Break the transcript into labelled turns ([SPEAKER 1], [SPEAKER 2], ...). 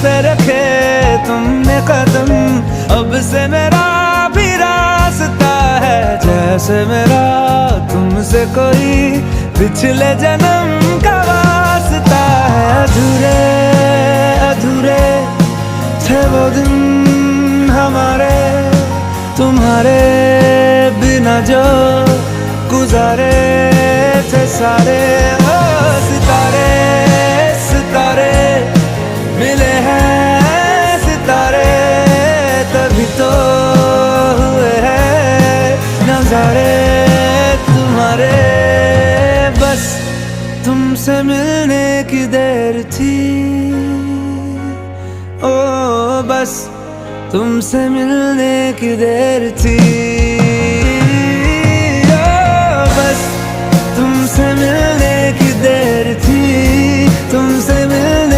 [SPEAKER 1] पे रखे तुमने कदम, अब से मेरा भी रास्ता है जैसे मेरा तुमसे कोई पिछले जन्म का वास्ता है। अधूरे अधूरे थे वो दिन हमारे, तुम्हारे बिना जो गुजारे थे सारे। ओ सितारे सितारे मिले हैं सितारे, तभी तो हुए हैं नजारे तुम्हारे। बस तुमसे मिलने की देर थी, ओ बस तुमसे मिलने की देर थी, ओ बस तुमसे मिलने की देर थी, तुमसे मिलने